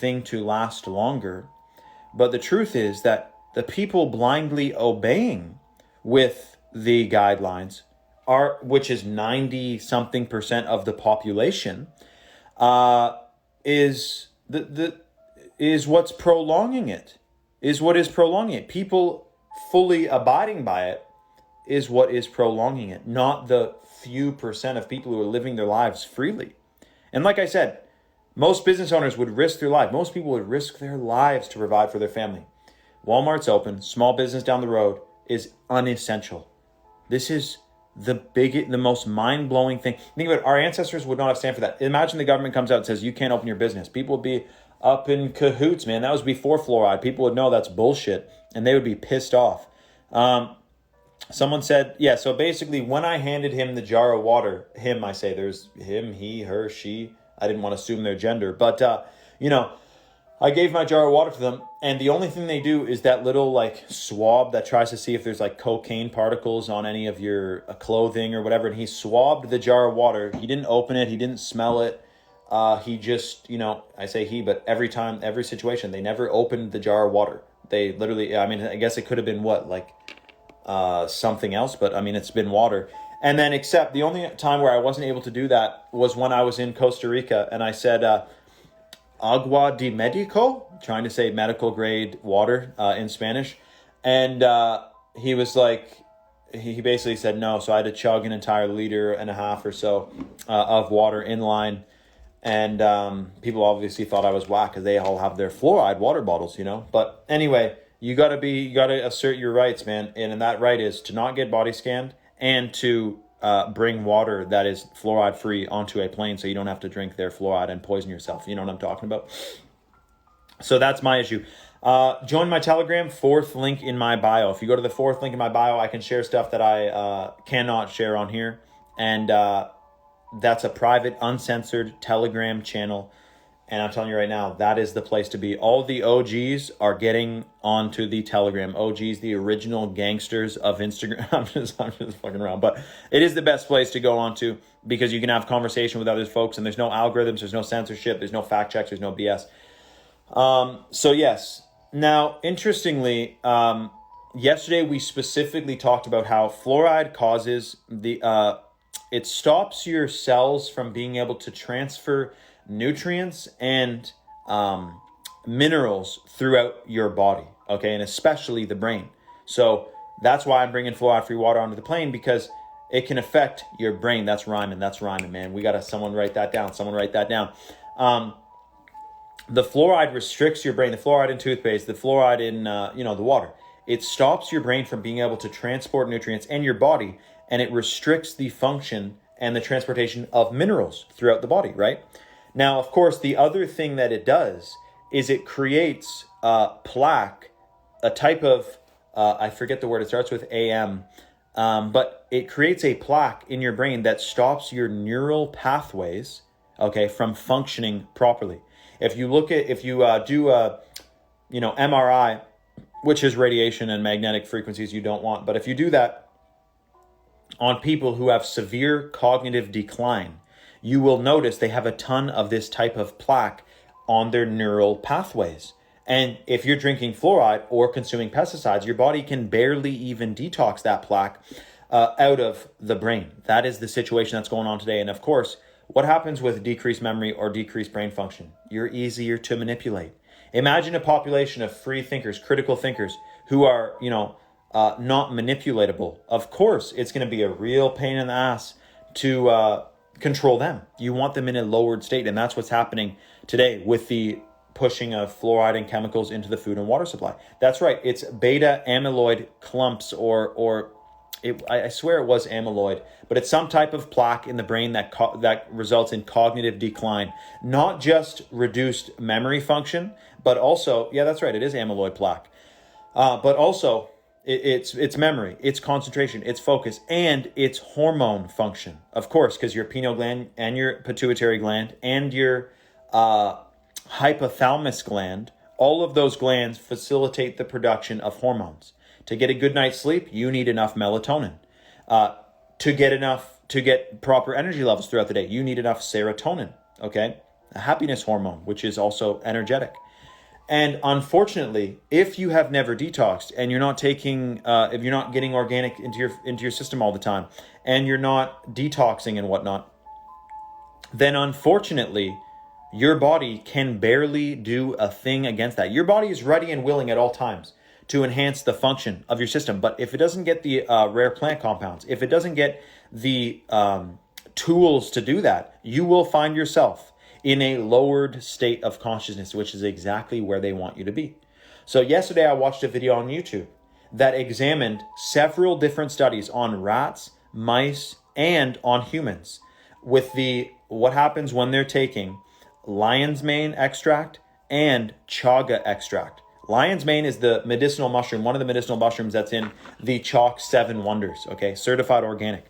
thing to last longer. But the truth is that the people blindly obeying with the guidelines which is 90 something percent of the population, is what's prolonging it, is what is prolonging it. People fully abiding by it is what is prolonging it, not the few percent of people who are living their lives freely. And like I said, most business owners would risk their life. Most people would risk their lives to provide for their family. Walmart's open. Small business down the road is unessential. This is the most mind-blowing thing. Think about it. Our ancestors would not have stand for that. Imagine the government comes out and says, you can't open your business. People would be up in cahoots, man. That was before fluoride. People would know that's bullshit, and they would be pissed off. Someone said, yeah, so basically when I handed him the jar of water, I say there's him, he, her, she. I didn't want to assume their gender, but, I gave my jar of water to them, and the only thing they do is that little swab that tries to see if there's cocaine particles on any of your clothing or whatever. And he swabbed the jar of water. He didn't open it. He didn't smell it. He just, I say he, but every situation, they never opened the jar of water. They literally, I guess it could have been something else, but it's been water. And then except the only time where I wasn't able to do that was when I was in Costa Rica, and I said, agua de medico, trying to say medical grade water in Spanish. And he was he basically said no. So I had to chug an entire 1.5 liters or so of water in line. And people obviously thought I was whack because they all have their fluoride water bottles, But anyway, you gotta assert your rights, man. And that right is to not get body scanned and to bring water that is fluoride free onto a plane so you don't have to drink their fluoride and poison yourself. You know what I'm talking about? So that's my issue. Join my Telegram, 4th link in my bio. If you go to the 4th link in my bio, I can share stuff that I cannot share on here. And that's a private, uncensored Telegram channel. And I'm telling you right now, that is the place to be. All the OGs are getting onto the Telegram. OGs, the original gangsters of Instagram. I'm just fucking around. But it is the best place to go onto because you can have conversation with other folks and there's no algorithms, there's no censorship, there's no fact checks, there's no BS. So yes. Now, interestingly, yesterday we specifically talked about how fluoride causes it stops your cells from being able to transfer nutrients and minerals throughout your body, okay, and especially the brain. So that's why I'm bringing fluoride-free water onto the plane, because it can affect your brain. That's rhyming, man. We got someone write that down. The fluoride restricts your brain. The fluoride in toothpaste, the fluoride in the water. It stops your brain from being able to transport nutrients and your body, and it restricts the function and the transportation of minerals throughout the body, right? Now, of course, the other thing that it does is it creates plaque, a type of, I forget the word, it starts with AM, but it creates a plaque in your brain that stops your neural pathways, okay, from functioning properly. If you do a, MRI, which is radiation and magnetic frequencies you don't want, but if you do that on people who have severe cognitive decline, you will notice they have a ton of this type of plaque on their neural pathways. And if you're drinking fluoride or consuming pesticides, your body can barely even detox that plaque out of the brain. That is the situation that's going on today. And of course, what happens with decreased memory or decreased brain function? You're easier to manipulate. Imagine a population of free thinkers, critical thinkers, who are, not manipulatable. Of course, it's going to be a real pain in the ass to control them. You want them in a lowered state, and that's what's happening today with the pushing of fluoride and chemicals into the food and water supply. That's right. It's beta amyloid clumps, I swear it was amyloid, but it's some type of plaque in the brain that results in cognitive decline, not just reduced memory function, but also, yeah, that's right, it is amyloid plaque, but also it's memory, it's concentration, it's focus, and it's hormone function, of course, because your pineal gland and your pituitary gland and your hypothalamus gland, all of those glands facilitate the production of hormones. To get a good night's sleep, you need enough melatonin. To get proper energy levels throughout the day, you need enough serotonin, okay? a happiness hormone, which is also energetic. And unfortunately, if you have never detoxed and you're not taking, if you're not getting organic into your system all the time, and you're not detoxing and whatnot, then unfortunately, your body can barely do a thing against that. Your body is ready and willing at all times to enhance the function of your system. But if it doesn't get the rare plant compounds, if it doesn't get the tools to do that, you will find yourself in a lowered state of consciousness, which is exactly where they want you to be. So yesterday I watched a video on YouTube that examined several different studies on rats, mice, and on humans with what happens when they're taking lion's mane extract and chaga extract. Lion's mane is the medicinal mushroom, one of the medicinal mushrooms that's in the Chalk 7 Wonders, okay? Certified organic.